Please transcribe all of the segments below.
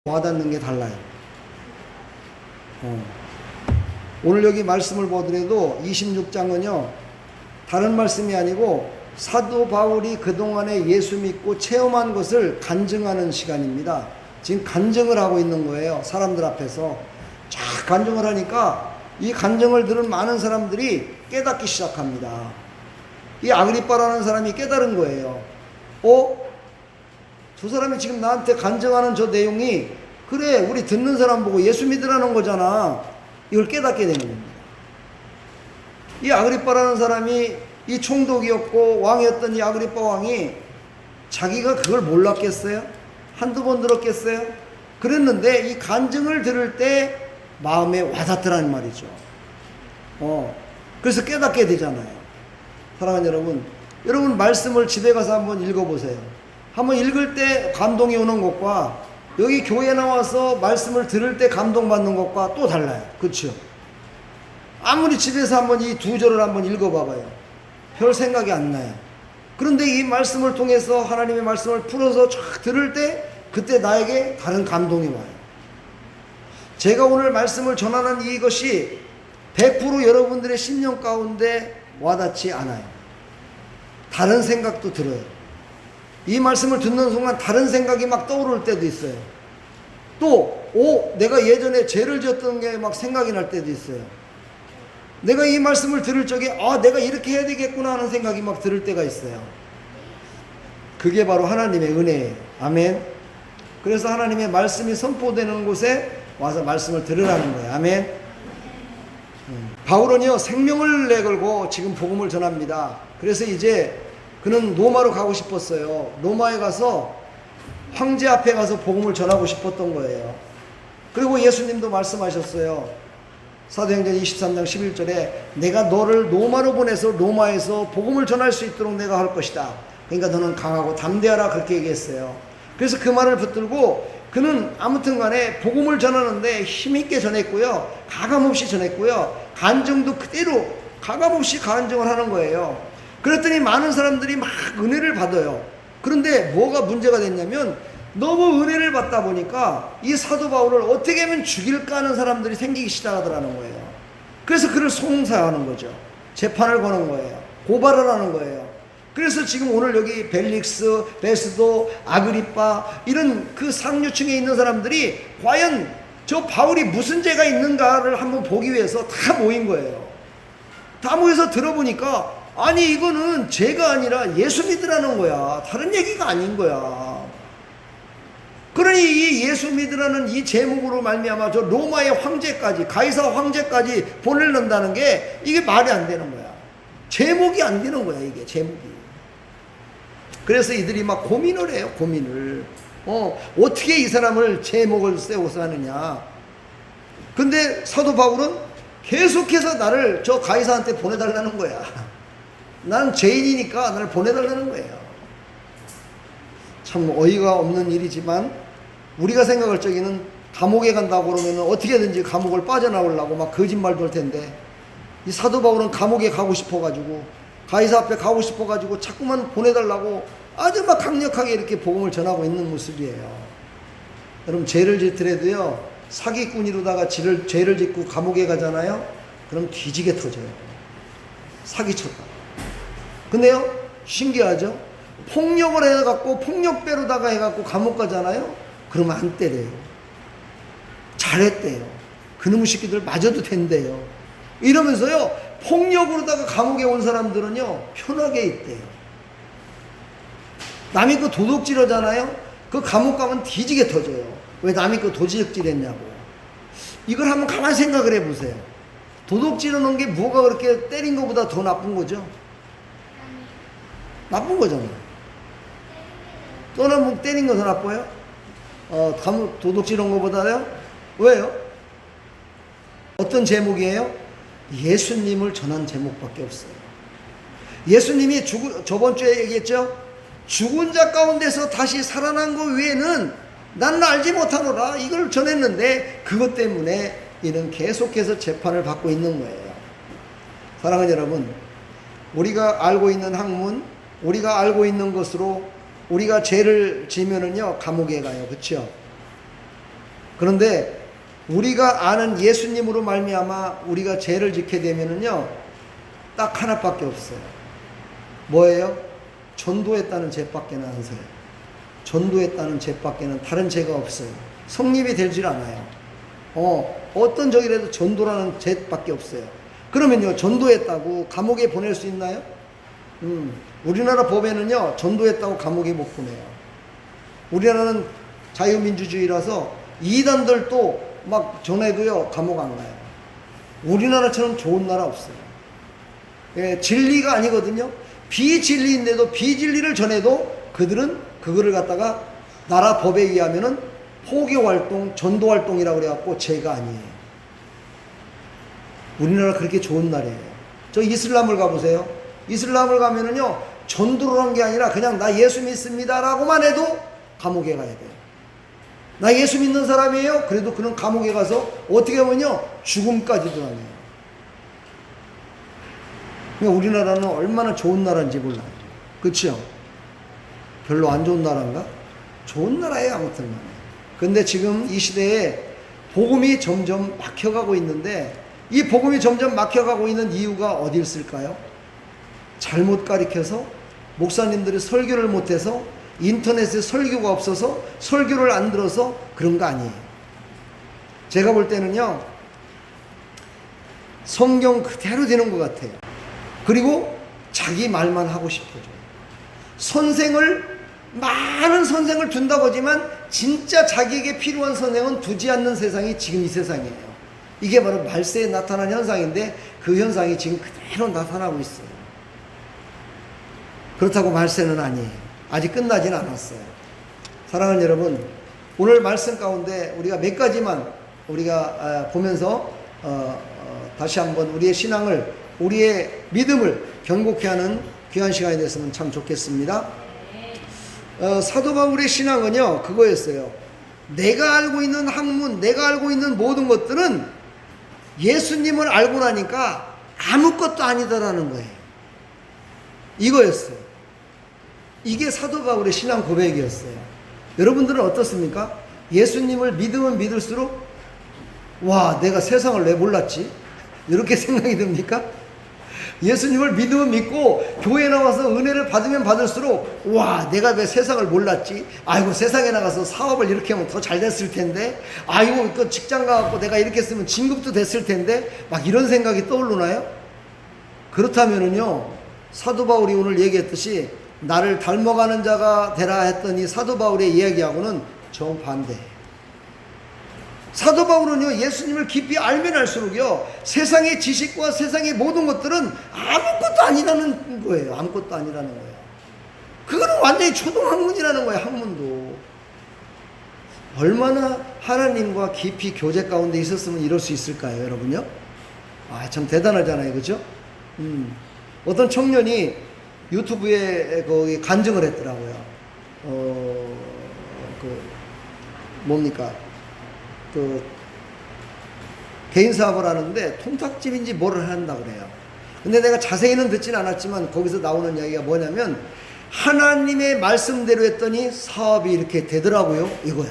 와닿는 게 달라요. 오늘 여기 말씀을 보더라도 26장은요, 다른 말씀이 아니고 사도 바울이 그동안에 예수 믿고 체험한 것을 간증하는 시간입니다. 지금 간증을 하고 있는 거예요. 사람들 앞에서 쫙 간증을 하니까 이 간증을 들은 많은 사람들이 깨닫기 시작합니다. 이 아그리빠라는 사람이 깨달은 거예요. 저 사람이 지금 나한테 간증하는 저 내용이, 그래, 우리 듣는 사람 보고 예수 믿으라는 거잖아. 이걸 깨닫게 되는 겁니다. 이 아그리빠라는 사람이 이 총독이었고 왕이었던 이 아그리빠 왕이 자기가 그걸 몰랐겠어요? 한두 번 들었겠어요? 그랬는데 이 간증을 들을 때 마음에 와닿더라는 말이죠. 그래서 깨닫게 되잖아요. 사랑하는 여러분 말씀을 집에 가서 한번 읽어보세요. 한번 읽을 때 감동이 오는 것과 여기 교회 나와서 말씀을 들을 때 감동받는 것과 또 달라요. 그렇죠? 아무리 집에서 한번 이 두 절을 한번 읽어봐봐요. 별 생각이 안 나요. 그런데 이 말씀을 통해서 하나님의 말씀을 풀어서 쫙 들을 때 그때 나에게 다른 감동이 와요. 제가 오늘 말씀을 전하는 이것이 100% 여러분들의 심령 가운데 와닿지 않아요. 다른 생각도 들어요. 이 말씀을 듣는 순간 다른 생각이 막 떠오를 때도 있어요. 또 내가 예전에 죄를 지었던 게 막 생각이 날 때도 있어요. 내가 이 말씀을 들을 적에 내가 이렇게 해야 되겠구나 하는 생각이 막 들을 때가 있어요. 그게 바로 하나님의 은혜예요. 아멘. 그래서 하나님의 말씀이 선포되는 곳에 와서 말씀을 들으라는 거예요. 아멘. 바울은요, 생명을 내걸고 지금 복음을 전합니다. 그래서 이제 그는 로마로 가고 싶었어요. 로마에 가서 황제 앞에 가서 복음을 전하고 싶었던 거예요. 그리고 예수님도 말씀하셨어요. 사도행전 23장 11절에 내가 너를 로마로 보내서 로마에서 복음을 전할 수 있도록 내가 할 것이다. 그러니까 너는 강하고 담대하라, 그렇게 얘기했어요. 그래서 그 말을 붙들고 그는 아무튼 간에 복음을 전하는데 힘있게 전했고요. 가감없이 전했고요. 간증도 그대로 가감없이 간증을 하는 거예요. 그랬더니 많은 사람들이 막 은혜를 받아요. 그런데 뭐가 문제가 됐냐면 너무 은혜를 받다 보니까 이 사도 바울을 어떻게 하면 죽일까 하는 사람들이 생기기 시작하더라는 거예요. 그래서 그를 송사하는 거죠. 재판을 거는 거예요. 고발을 하는 거예요. 그래서 지금 오늘 여기 벨릭스, 베스도, 아그리빠 이런 그 상류층에 있는 사람들이 과연 저 바울이 무슨 죄가 있는가를 한번 보기 위해서 다 모인 거예요. 다 모여서 들어보니까 아니 이거는 죄가 아니라 예수 믿으라는 거야. 다른 얘기가 아닌 거야. 그러니 이 예수 믿으라는 이 제목으로 말미암아 저 로마의 황제까지, 가이사 황제까지 보내는다는 게 이게 말이 안 되는 거야. 제목이 안 되는 거야, 이게 제목이. 그래서 이들이 막 고민을 해요. 고민을. 어떻게 이 사람을 제목을 세워서 하느냐. 근데 사도 바울은 계속해서 나를 저 가이사한테 보내달라는 거야. 난 죄인이니까 나를 보내달라는 거예요. 참 어이가 없는 일이지만 우리가 생각할 적에는 감옥에 간다고 그러면 어떻게든지 감옥을 빠져나오려고 막 거짓말도 할 텐데 이 사도 바울은 감옥에 가고 싶어가지고 가이사 앞에 가고 싶어가지고 자꾸만 보내달라고 아주 막 강력하게 이렇게 복음을 전하고 있는 모습이에요. 여러분 죄를 짓더라도요, 사기꾼이로다가 죄를 짓고 감옥에 가잖아요. 그럼 뒤지게 터져요. 사기쳤다. 근데요, 신기하죠? 폭력을 해갖고, 폭력배로다가 해갖고 감옥 가잖아요? 그러면 안 때려요. 잘했대요. 그놈의 새끼들 맞아도 된대요. 이러면서요, 폭력으로다가 감옥에 온 사람들은요, 편하게 있대요. 남이 그 도둑질 하잖아요? 그 감옥 가면 뒤지게 터져요. 왜 남이 그 도둑질 했냐고. 이걸 한번 가만히 생각을 해보세요. 도둑질 하는 게 뭐가 그렇게 때린 것보다 더 나쁜 거죠? 나쁜 거잖아요. 또는 뭐 때린 거 더 나빠요? 도둑질 한 것보다요? 왜요? 어떤 제목이에요? 예수님을 전한 제목밖에 없어요. 예수님이 저번 주에 얘기했죠? 죽은 자 가운데서 다시 살아난 것 외에는 나는 알지 못하노라, 이걸 전했는데 그것 때문에 이는 계속해서 재판을 받고 있는 거예요. 사랑하는 여러분, 우리가 알고 있는 학문, 우리가 알고 있는 것으로 우리가 죄를 지면은요 감옥에 가요. 그렇죠? 그런데 우리가 아는 예수님으로 말미암아 우리가 죄를 짓게 되면은요, 딱 하나밖에 없어요. 뭐예요? 전도했다는 죄밖에는 안 서요. 전도했다는 죄밖에는 다른 죄가 없어요. 성립이 되질 않아요. 어떤 적이라도 전도라는 죄밖에 없어요. 그러면요, 전도했다고 감옥에 보낼 수 있나요? 우리나라 법에는요, 전도했다고 감옥에 못 보내요. 우리나라는 자유민주주의라서 이단들도 막 전해도요, 감옥 안 가요. 우리나라처럼 좋은 나라 없어요. 예, 진리가 아니거든요. 비진리인데도 비진리를 전해도 그들은 그거를 갖다가 나라 법에 의하면은 포교활동, 전도활동이라고 그래갖고 죄가 아니에요. 우리나라 그렇게 좋은 나라예요. 저 이슬람을 가보세요. 이슬람을 가면은요, 전도를 한 게 아니라 그냥 나 예수 믿습니다라고만 해도 감옥에 가야 돼요. 나 예수 믿는 사람이에요? 그래도 그는 감옥에 가서 어떻게 보면요, 죽음까지도 당해요. 그러니까 우리나라는 얼마나 좋은 나라인지 몰라요. 그렇죠? 별로 안 좋은 나라인가? 좋은 나라예요, 아무튼. 근데 지금 이 시대에 복음이 점점 막혀가고 있는데, 이 복음이 점점 막혀가고 있는 이유가 어디 있을까요? 잘못 가르쳐서, 목사님들이 설교를 못해서, 인터넷에 설교가 없어서, 설교를 안 들어서 그런 거 아니에요. 제가 볼 때는요, 성경 그대로 되는 것 같아요. 그리고 자기 말만 하고 싶어져요. 많은 선생을 둔다고 하지만 진짜 자기에게 필요한 선생은 두지 않는 세상이 지금 이 세상이에요. 이게 바로 말세에 나타난 현상인데 그 현상이 지금 그대로 나타나고 있어요. 그렇다고 말세는 아니에요. 아직 끝나지는 않았어요. 사랑하는 여러분, 오늘 말씀 가운데 우리가 몇 가지만 우리가 보면서 다시 한번 우리의 신앙을, 우리의 믿음을 경고케 하는 귀한 시간이 됐으면 참 좋겠습니다. 사도 바울의 신앙은요, 그거였어요. 내가 알고 있는 학문, 내가 알고 있는 모든 것들은 예수님을 알고 나니까 아무것도 아니다라는 거예요. 이거였어요. 이게 사도 바울의 신앙 고백이었어요. 여러분들은 어떻습니까? 예수님을 믿으면 믿을수록 와, 내가 세상을 왜 몰랐지? 이렇게 생각이 듭니까? 예수님을 믿으면 믿고 교회 나와서 은혜를 받으면 받을수록 와, 내가 왜 세상을 몰랐지? 아이고, 세상에 나가서 사업을 이렇게 하면 더 잘 됐을 텐데, 아이고, 그 직장 가갖고 내가 이렇게 했으면 진급도 됐을 텐데, 막 이런 생각이 떠오르나요? 그렇다면은요, 사도 바울이 오늘 얘기했듯이 나를 닮아가는 자가 되라 했더니 사도 바울의 이야기하고는 정반대예요. 사도 바울은요, 예수님을 깊이 알면 알수록요, 세상의 지식과 세상의 모든 것들은 아무것도 아니라는 거예요. 아무것도 아니라는 거예요. 그거는 완전히 초등학문이라는 거예요. 학문도. 얼마나 하나님과 깊이 교제 가운데 있었으면 이럴 수 있을까요, 여러분요? 참 대단하잖아요, 그죠? 어떤 청년이 유튜브에 거기 간증을 했더라고요. 개인 사업을 하는데 통닭집인지 뭐를 한다고 그래요. 근데 내가 자세히는 듣진 않았지만 거기서 나오는 이야기가 뭐냐면 하나님의 말씀대로 했더니 사업이 이렇게 되더라고요. 이거야.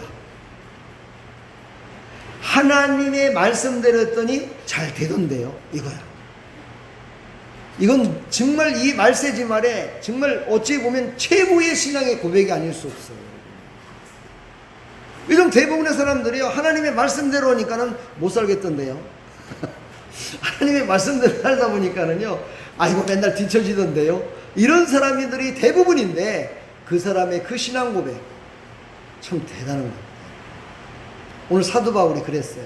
하나님의 말씀대로 했더니 잘 되던데요. 이거야. 이건 정말 이 말세지 말에 정말 어찌 보면 최고의 신앙의 고백이 아닐 수 없어요. 요즘 대부분의 사람들이요, 하나님의 말씀대로 하니까는 못 살겠던데요. 하나님의 말씀대로 살다 보니까는요, 아이고, 맨날 뒤처지던데요. 이런 사람들이 대부분인데, 그 사람의 그 신앙 고백, 참 대단한 겁니다. 오늘 사도 바울이 그랬어요.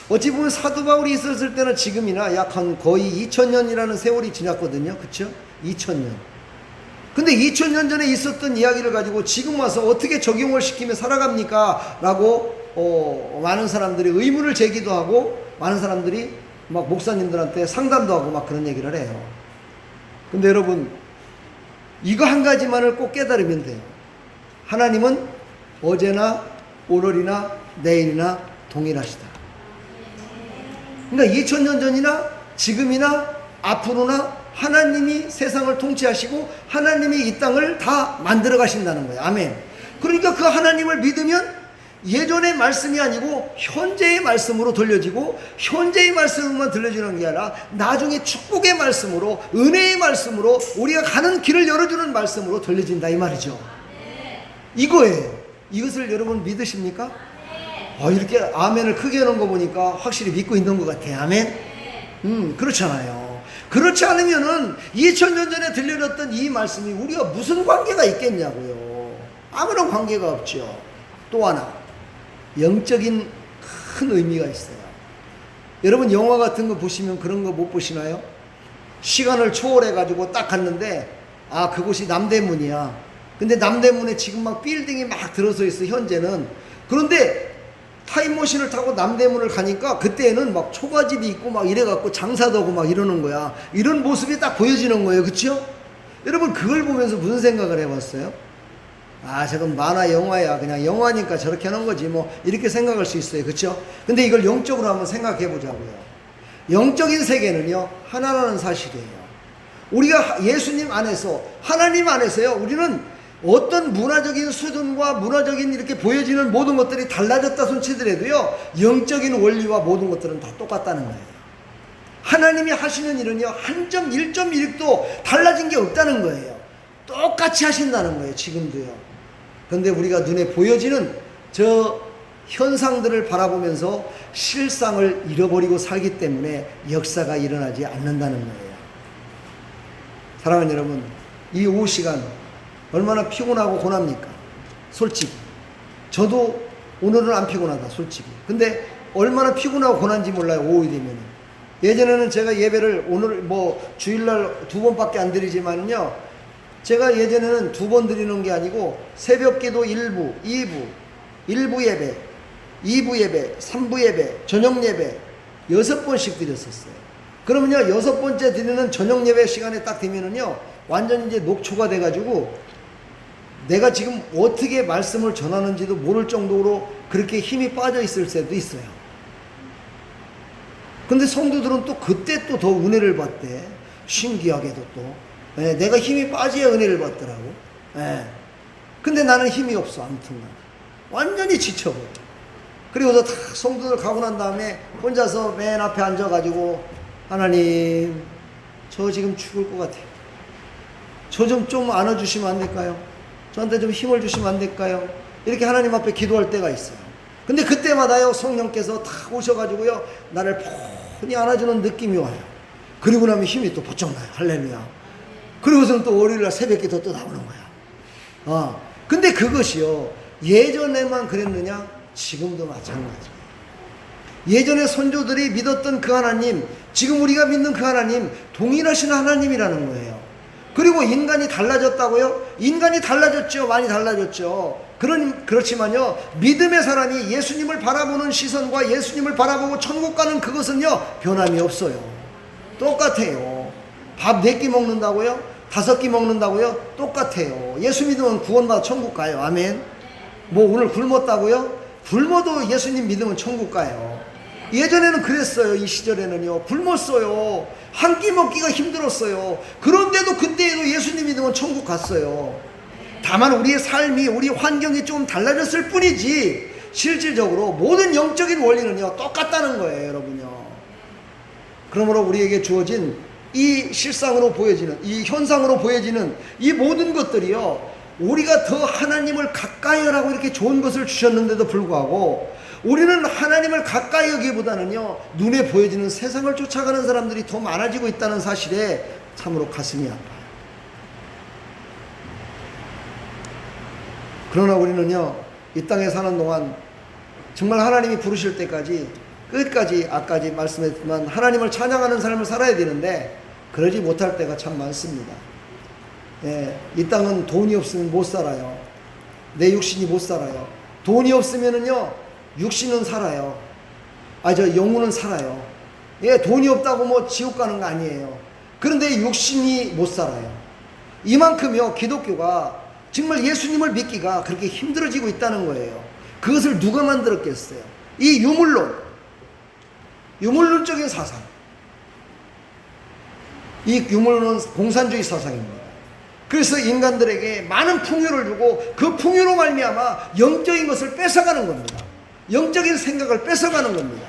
어찌 보면 사도 바울이 있었을 때는 지금이나 약 한 거의 2000년이라는 세월이 지났거든요. 그쵸? 2000년. 근데 2000년 전에 있었던 이야기를 가지고 지금 와서 어떻게 적용을 시키며 살아갑니까? 라고 많은 사람들이 의문을 제기도 하고 많은 사람들이 막 목사님들한테 상담도 하고 막 그런 얘기를 해요. 근데 여러분, 이거 한 가지만을 꼭 깨달으면 돼요. 하나님은 어제나 오늘이나 내일이나 동일하시다. 그러니까 2000년 전이나 지금이나 앞으로나 하나님이 세상을 통치하시고 하나님이 이 땅을 다 만들어 가신다는 거예요. 아멘. 그러니까 그 하나님을 믿으면 예전의 말씀이 아니고 현재의 말씀으로 들려지고, 현재의 말씀으로만 들려지는 게 아니라 나중에 축복의 말씀으로, 은혜의 말씀으로, 우리가 가는 길을 열어주는 말씀으로 들려진다 이 말이죠. 이거예요. 이것을 여러분 믿으십니까? 이렇게 아멘을 크게 하는 거 보니까 확실히 믿고 있는 것 같아요. 아멘? 그렇잖아요. 그렇지 않으면은 2000년 전에 들려졌던 이 말씀이 우리가 무슨 관계가 있겠냐고요. 아무런 관계가 없죠. 또 하나, 영적인 큰 의미가 있어요. 여러분 영화 같은 거 보시면 그런 거 못 보시나요? 시간을 초월해 가지고 딱 갔는데, 그곳이 남대문이야. 근데 남대문에 지금 막 빌딩이 막 들어서 있어 현재는. 그런데 타임머신을 타고 남대문을 가니까 그때는 막 초가집이 있고 막 이래갖고 장사도 하고 막 이러는 거야. 이런 모습이 딱 보여지는 거예요. 그쵸? 여러분 그걸 보면서 무슨 생각을 해봤어요? 저건 만화 영화야. 그냥 영화니까 저렇게 하는 거지 뭐, 이렇게 생각할 수 있어요. 그쵸? 근데 이걸 영적으로 한번 생각해 보자고요. 영적인 세계는요, 하나라는 사실이에요. 우리가 예수님 안에서, 하나님 안에서요, 우리는 어떤 문화적인 수준과 문화적인 이렇게 보여지는 모든 것들이 달라졌다 손치더라도요, 영적인 원리와 모든 것들은 다 똑같다는 거예요. 하나님이 하시는 일은요, 한 점 1.1도 달라진 게 없다는 거예요. 똑같이 하신다는 거예요. 지금도요. 그런데 우리가 눈에 보여지는 저 현상들을 바라보면서 실상을 잃어버리고 살기 때문에 역사가 일어나지 않는다는 거예요. 사랑하는 여러분, 이 오후 시간 얼마나 피곤하고 고납니까? 솔직히 저도 오늘은 안 피곤하다 솔직히. 근데 얼마나 피곤하고 고난지 몰라요. 오후 되면은. 예전에는 제가 예배를 오늘 뭐 주일날 2번밖에 안 드리지만요, 제가 예전에는 2번 드리는 게 아니고 새벽기도 1부, 2부, 1부 예배, 2부 예배, 3부 예배, 저녁 예배 6번씩 드렸었어요. 그러면요 6번째 드리는 저녁 예배 시간에 딱 되면은요 완전 이제 녹초가 돼가지고 내가 지금 어떻게 말씀을 전하는지도 모를 정도로 그렇게 힘이 빠져 있을 때도 있어요. 근데 성도들은 또 그때 또 더 은혜를 받대. 신기하게도 또 내가 힘이 빠져야 은혜를 받더라고. 근데 나는 힘이 없어. 아무튼 완전히 지쳐버려. 그리고서 다 성도들 가고 난 다음에 혼자서 맨 앞에 앉아가지고, 하나님 저 지금 죽을 것 같아요. 저 좀 안아주시면 안 될까요? 저한테 좀 힘을 주시면 안 될까요? 이렇게 하나님 앞에 기도할 때가 있어요. 근데 그때마다요 성령께서 탁 오셔가지고요 나를 폰히 안아주는 느낌이 와요. 그리고 나면 힘이 또 부쩍 나요. 할렐루야. 그리고서는 또 월요일날 새벽기도 또 나오는 거야. 근데 그것이요 예전에만 그랬느냐? 지금도 마찬가지예요. 예전에 선조들이 믿었던 그 하나님, 지금 우리가 믿는 그 하나님 동일하신 하나님이라는 거예요. 그리고 인간이 달라졌다고요? 인간이 달라졌죠. 많이 달라졌죠. 그렇지만요 믿음의 사람이 예수님을 바라보는 시선과 예수님을 바라보고 천국 가는 그것은요 변함이 없어요. 똑같아요. 밥 4끼 먹는다고요? 5끼 먹는다고요? 똑같아요. 예수 믿으면 구원받아 천국 가요. 아멘. 뭐 오늘 굶었다고요? 굶어도 예수님 믿으면 천국 가요. 예전에는 그랬어요. 이 시절에는요 굶었어요. 한 끼 먹기가 힘들었어요. 그런데도 그때에도 예수님 믿으면 천국 갔어요. 다만 우리의 삶이, 우리 환경이 좀 달라졌을 뿐이지 실질적으로 모든 영적인 원리는요 똑같다는 거예요. 여러분요. 그러므로 우리에게 주어진 이 실상으로 보여지는, 이 현상으로 보여지는 이 모든 것들이요 우리가 더 하나님을 가까이 하라고 이렇게 좋은 것을 주셨는데도 불구하고 우리는 하나님을 가까이 하기보다는요 눈에 보여지는 세상을 쫓아가는 사람들이 더 많아지고 있다는 사실에 참으로 가슴이 아파요. 그러나 우리는요 이 땅에 사는 동안 정말 하나님이 부르실 때까지 끝까지 아까지 말씀했지만 하나님을 찬양하는 삶을 살아야 되는데 그러지 못할 때가 참 많습니다. 이 땅은 돈이 없으면 못 살아요. 내 육신이 못 살아요. 돈이 없으면은요 육신은 살아요. 영혼은 살아요. 돈이 없다고 뭐 지옥 가는 거 아니에요. 그런데 육신이 못 살아요. 이만큼요 기독교가 정말 예수님을 믿기가 그렇게 힘들어지고 있다는 거예요. 그것을 누가 만들었겠어요? 이 유물론적인 사상. 이 유물론은 공산주의 사상입니다. 그래서 인간들에게 많은 풍요를 주고 그 풍요로 말미암아 영적인 것을 뺏어가는 겁니다. 영적인 생각을 뺏어가는 겁니다.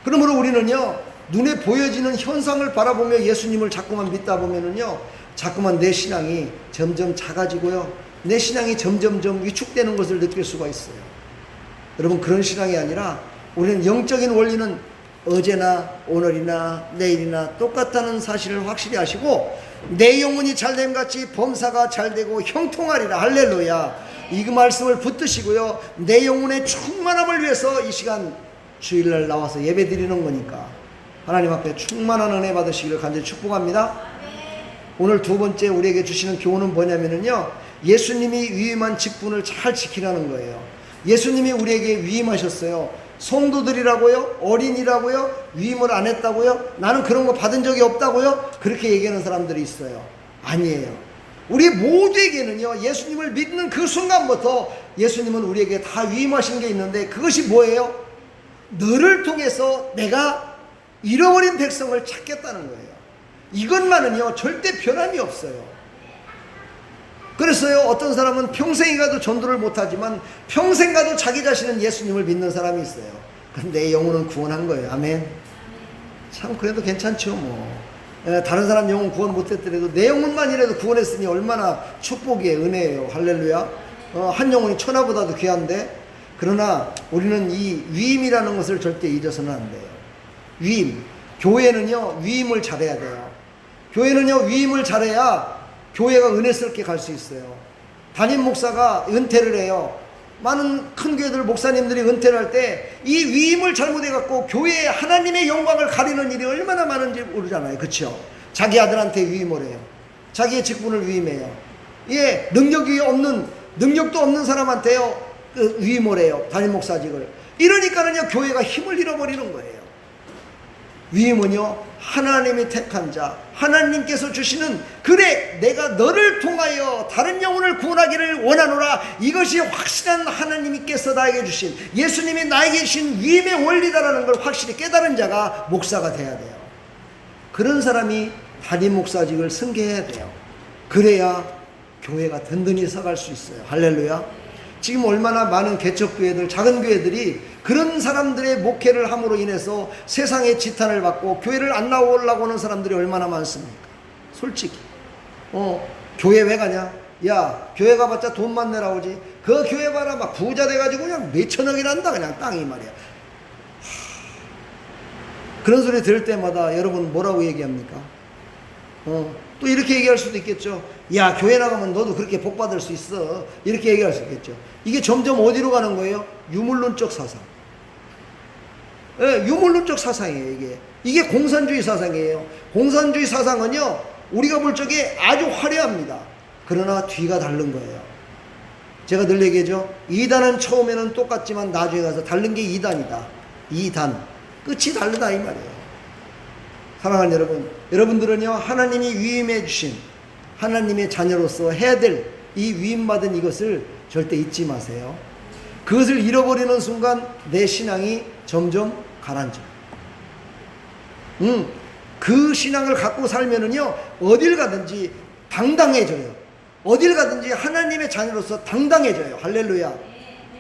그러므로 우리는요, 눈에 보여지는 현상을 바라보며 예수님을 자꾸만 믿다 보면은요, 자꾸만 내 신앙이 점점 작아지고요, 내 신앙이 점점점 위축되는 것을 느낄 수가 있어요. 여러분, 그런 신앙이 아니라 우리는 영적인 원리는 어제나 오늘이나 내일이나 똑같다는 사실을 확실히 아시고, 내 영혼이 잘됨 같이 범사가 잘되고 형통하리라. 할렐루야. 이 말씀을 붙드시고요, 내 영혼의 충만함을 위해서 이 시간 주일날 나와서 예배 드리는 거니까 하나님 앞에 충만한 은혜 받으시기를 간절히 축복합니다. 오늘 두 번째 우리에게 주시는 교훈은 뭐냐면요, 예수님이 위임한 직분을 잘 지키라는 거예요. 예수님이 우리에게 위임하셨어요. 성도들이라고요? 어린이라고요? 위임을 안 했다고요? 나는 그런 거 받은 적이 없다고요? 그렇게 얘기하는 사람들이 있어요. 아니에요. 우리 모두에게는요, 예수님을 믿는 그 순간부터 예수님은 우리에게 다 위임하신 게 있는데, 그것이 뭐예요? 너를 통해서 내가 잃어버린 백성을 찾겠다는 거예요. 이것만은요, 절대 변함이 없어요. 그래서요, 어떤 사람은 평생이 가도 전도를 못하지만 평생 가도 자기 자신은 예수님을 믿는 사람이 있어요. 그럼 내 영혼은 구원한 거예요. 아멘. 참 그래도 괜찮죠 뭐. 다른 사람 영혼 구원 못했더라도 내 영혼만이라도 구원했으니 얼마나 축복이에요, 은혜예요. 할렐루야. 한 영혼이 천하보다도 귀한데, 그러나 우리는 이 위임이라는 것을 절대 잊어서는 안 돼요. 위임. 교회는요, 위임을 잘해야 돼요. 교회는요, 위임을 잘해야 교회가 은혜스럽게 갈 수 있어요. 담임 목사가 은퇴를 해요. 많은 큰 교회들 목사님들이 은퇴를 할 때 이 위임을 잘못해갖고 교회에 하나님의 영광을 가리는 일이 얼마나 많은지 모르잖아요. 그렇죠? 자기 아들한테 위임을 해요. 자기의 직분을 위임해요. 예, 능력도 없는 사람한테요, 위임을 해요. 담임 목사직을. 이러니까는요, 교회가 힘을 잃어버리는 거예요. 위임은요, 하나님이 택한 자, 하나님께서 주시는, 그래 내가 너를 통하여 다른 영혼을 구원하기를 원하노라, 이것이 확실한 하나님께서 나에게 주신, 예수님이 나에게 주신 위임의 원리다라는 걸 확실히 깨달은 자가 목사가 돼야 돼요. 그런 사람이 담임 목사직을 승계해야 돼요. 그래야 교회가 든든히 서갈 수 있어요. 할렐루야. 지금 얼마나 많은 개척교회들, 작은 교회들이 그런 사람들의 목회를 함으로 인해서 세상의 지탄을 받고 교회를 안 나오려고 하는 사람들이 얼마나 많습니까? 솔직히. 교회 왜 가냐? 야, 교회 가봤자 돈만 내라 오지. 그 교회 봐라, 막 부자 돼가지고 그냥 몇천억이란다, 그냥 땅이 말이야. 그런 소리 들을 때마다 여러분 뭐라고 얘기합니까? 또 이렇게 얘기할 수도 있겠죠. 야, 교회 나가면 너도 그렇게 복 받을 수 있어. 이렇게 얘기할 수 있겠죠. 이게 점점 어디로 가는 거예요? 유물론적 사상. 예, 유물론적 사상이에요. 이게 공산주의 사상이에요. 공산주의 사상은요, 우리가 볼 적에 아주 화려합니다. 그러나 뒤가 다른 거예요. 제가 늘 얘기하죠. 2단은 처음에는 똑같지만 나중에 가서 다른 게 2단이다. 2단. 끝이 다르다 이 말이에요. 사랑하는 여러분, 여러분들은요, 하나님이 위임해 주신 하나님의 자녀로서 해야 될 이 위임받은 이것을 절대 잊지 마세요. 그것을 잃어버리는 순간 내 신앙이 점점 가라앉아요. 그 신앙을 갖고 살면은요, 어딜 가든지 당당해져요. 어딜 가든지 하나님의 자녀로서 당당해져요. 할렐루야.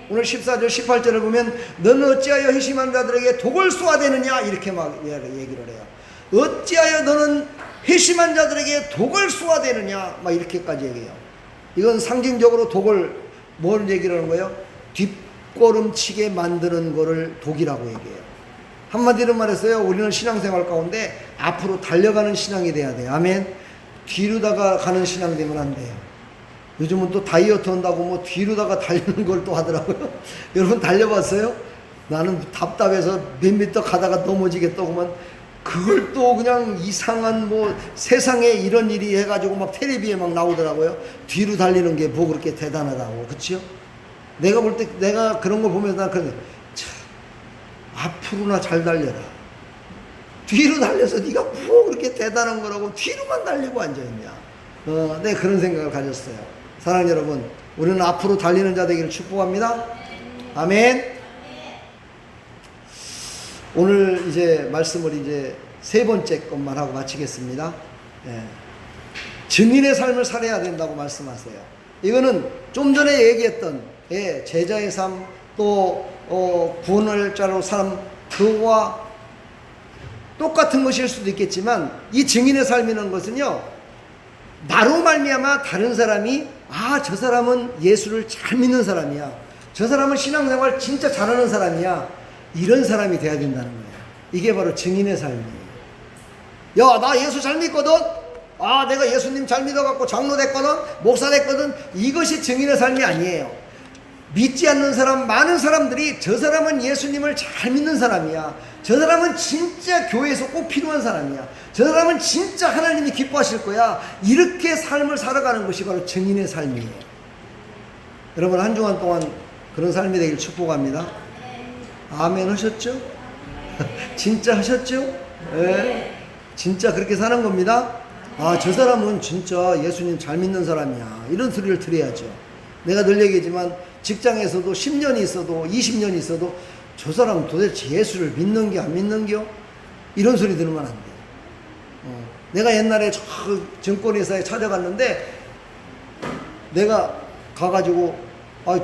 오늘 14절 18절을 보면, 너는 어찌하여 회심한 자들에게 독을 쏘아대느냐, 이렇게 막 얘기를 해요. 어찌하여 너는 회심한 자들에게 독을 쏘아대느냐, 막 이렇게까지 얘기해요. 이건 상징적으로 독을, 뭘 얘기를 하는 거예요? 뒷걸음치게 만드는 거를 독이라고 얘기해요. 한마디로 말해서요, 우리는 신앙생활 가운데 앞으로 달려가는 신앙이 돼야 돼요. 아멘. 뒤로다가 가는 신앙 되면 안 돼요. 요즘은 또 다이어트 한다고 뭐 뒤로다가 달리는 걸 또 하더라고요. 여러분 달려봤어요? 나는 답답해서 몇 미터 가다가 넘어지겠다고만, 그걸 또 그냥 이상한 뭐 세상에 이런 일이 해가지고 막 텔레비에 막 나오더라고요. 뒤로 달리는 게 뭐 그렇게 대단하다고. 그치요? 내가 볼 때, 내가 그런 거 보면서 난 그런데, 참, 앞으로나 잘 달려라. 뒤로 달려서 네가 뭐 그렇게 대단한 거라고 뒤로만 달리고 앉아있냐. 내가 그런 생각을 가졌어요. 사랑하는 여러분, 우리는 앞으로 달리는 자 되기를 축복합니다. 아멘. 오늘 이제 말씀을 이제 세 번째 것만 하고 마치겠습니다. 예. 증인의 삶을 살아야 된다고 말씀하세요. 이거는 좀 전에 얘기했던 제자의 삶, 또 구원을 자로 사람, 그와 똑같은 것일 수도 있겠지만, 이 증인의 삶이라는 것은요, 나로 말미암아 다른 사람이 저 사람은 예수를 잘 믿는 사람이야, 저 사람은 신앙생활 진짜 잘하는 사람이야, 이런 사람이 돼야 된다는 거예요. 이게 바로 증인의 삶이에요. 야, 나 예수 잘 믿거든. 내가 예수님 잘 믿어갖고 장로 됐거든, 목사 됐거든. 이것이 증인의 삶이 아니에요. 믿지 않는 사람, 많은 사람들이 저 사람은 예수님을 잘 믿는 사람이야, 저 사람은 진짜 교회에서 꼭 필요한 사람이야, 저 사람은 진짜 하나님이 기뻐하실 거야, 이렇게 삶을 살아가는 것이 바로 증인의 삶이에요. 여러분, 한 주간 동안 그런 삶이 되길 축복합니다. 아멘 하셨죠? 진짜 하셨죠? 네. 진짜 그렇게 사는 겁니다. 저 사람은 진짜 예수님 잘 믿는 사람이야, 이런 소리를 들어야죠. 내가 늘 얘기하지만 직장에서도 10년이 있어도 20년이 있어도 저 사람은 도대체 예수를 믿는겨 안 믿는겨? 이런 소리 들으면 안 돼요. 내가 옛날에 저 증권회사에 찾아갔는데, 내가 가가지고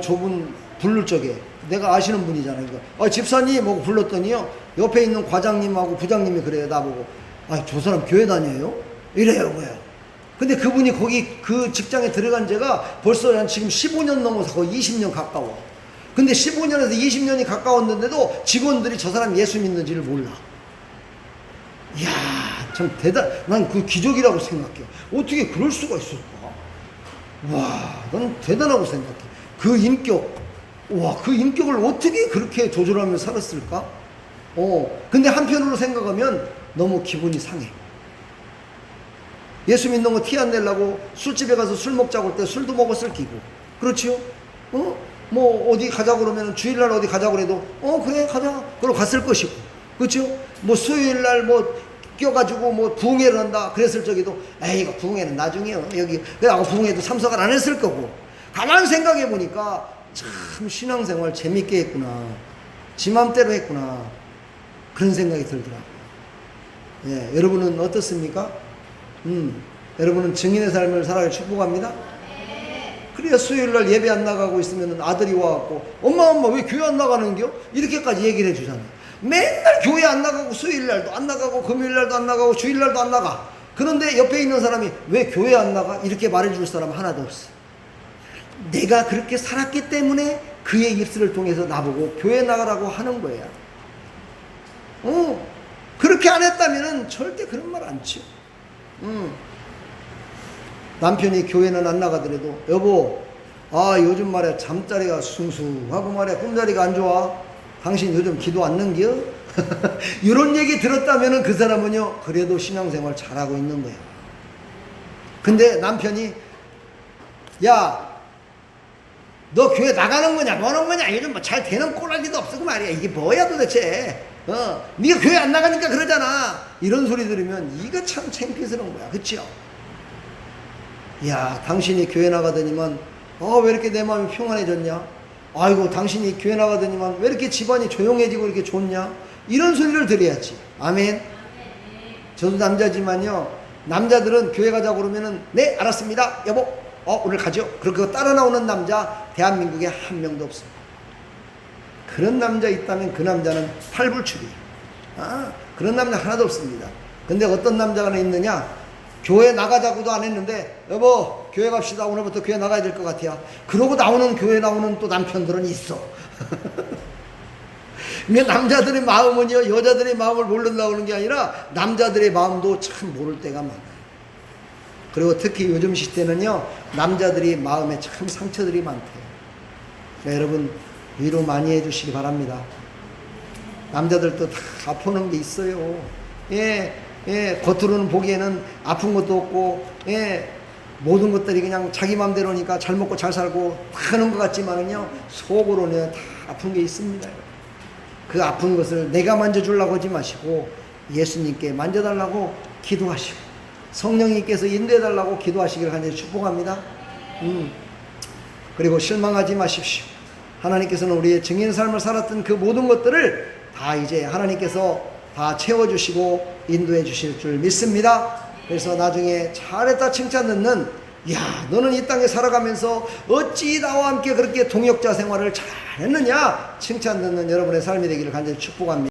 저분 부를 적에, 내가 아시는 분이잖아요. 집사님 하고 불렀더니요, 옆에 있는 과장님하고 부장님이 그래요. 나보고 저 사람 교회 다녀요? 이래요. 뭐야. 근데 그분이 거기 그 직장에 들어간 지가 벌써 한 지금 15년 넘어서 거의 20년 가까워. 근데 15년에서 20년이 가까웠는데도 직원들이 저 사람 예수 믿는지를 몰라. 이야, 참 난 그 기적이라고 생각해. 어떻게 그럴 수가 있을까? 와, 난 대단하고 생각해. 그 인격, 그 인격을 어떻게 그렇게 조절하며 살았을까? 근데 한편으로 생각하면 너무 기분이 상해. 예수 믿는 거 티 안 내려고 술집에 가서 술 먹자고 할 때 술도 먹었을 끼고, 그렇지요? 뭐 어디 가자고 그러면, 주일날 어디 가자고 그래도 그래 가자 그러고 갔을 것이고, 그렇죠? 뭐 수요일날 뭐 껴가지고 뭐 부흥회를 한다 그랬을 적에도 이거 부흥회는 나중에요, 여기 그래갖고 부흥회도 참석을 안 했을 거고. 가만 생각해 보니까 참 신앙생활 재밌게 했구나, 지 맘대로 했구나, 그런 생각이 들더라고요. 여러분은 어떻습니까? 여러분은 증인의 삶을 살아갈 축복합니다. 그래야 수요일날 예배 안 나가고 있으면 아들이 와갖고 엄마 왜 교회 안 나가는겨? 이렇게까지 얘기를 해주잖아요. 맨날 교회 안 나가고 수요일날도 안 나가고 금요일날도 안 나가고 주일날도 안 나가. 그런데 옆에 있는 사람이 왜 교회 안 나가? 이렇게 말해줄 사람 하나도 없어. 내가 그렇게 살았기 때문에 그의 입술을 통해서 나보고 교회 나가라고 하는 거야. 그렇게 안 했다면 절대 그런 말 안 쳐. 남편이 교회는 안 나가더라도 여보, 요즘 말이야 잠자리가 숭숭하고 말이야 꿈자리가 안 좋아, 당신 요즘 기도 안 넘겨? 이런 얘기 들었다면 그 사람은요 그래도 신앙생활 잘하고 있는 거야. 근데 남편이 야, 너 교회 나가는 거냐 뭐는 거냐, 요즘 뭐 잘 되는 꼴랄리도 없고 말이야, 이게 뭐야 도대체, 네가 교회 안 나가니까 그러잖아, 이런 소리 들으면 이거 참 창피스러운 거야. 그치요? 야, 당신이 교회 나가더니만 왜 이렇게 내 마음이 평안해졌냐, 아이고 당신이 교회 나가더니만 왜 이렇게 집안이 조용해지고 이렇게 좋냐, 이런 소리를 들어야지. 아멘. 저도 남자지만요, 남자들은 교회 가자고 그러면은 네 알았습니다 여보, 오늘 가죠. 그렇게 따라 나오는 남자 대한민국에 한 명도 없습니다. 그런 남자 있다면 그 남자는 팔불출이에요. 그런 남자 하나도 없습니다. 근데 어떤 남자가 있느냐, 교회 나가자고도 안 했는데 여보 교회 갑시다, 오늘부터 교회 나가야 될 것 같아요. 그러고 나오는 교회 나오는 또 남편들은 있어. 그러니까 남자들의 마음은요 여자들의 마음을 모른다고 하는 게 아니라 남자들의 마음도 참 모를 때가 많아요. 그리고 특히 요즘 시대는요 남자들이 마음에 참 상처들이 많대요. 그러니까 여러분 위로 많이 해주시기 바랍니다. 남자들도 다 아프는 게 있어요. 겉으로는 보기에는 아픈 것도 없고, 모든 것들이 그냥 자기 맘대로니까 잘 먹고 잘 살고 하는 것 같지만은요, 속으로는 다 아픈 게 있습니다. 그 아픈 것을 내가 만져주려고 하지 마시고, 예수님께 만져달라고 기도하시고, 성령님께서 인도해달라고 기도하시기를 간절히 축복합니다. 그리고 실망하지 마십시오. 하나님께서는 우리의 증인 삶을 살았던 그 모든 것들을 다 이제 하나님께서 다 채워주시고 인도해 주실 줄 믿습니다. 그래서 나중에 잘했다 칭찬 듣는, 야, 너는 이 땅에 살아가면서 어찌 나와 함께 그렇게 동역자 생활을 잘했느냐 칭찬 듣는 여러분의 삶이 되기를 간절히 축복합니다.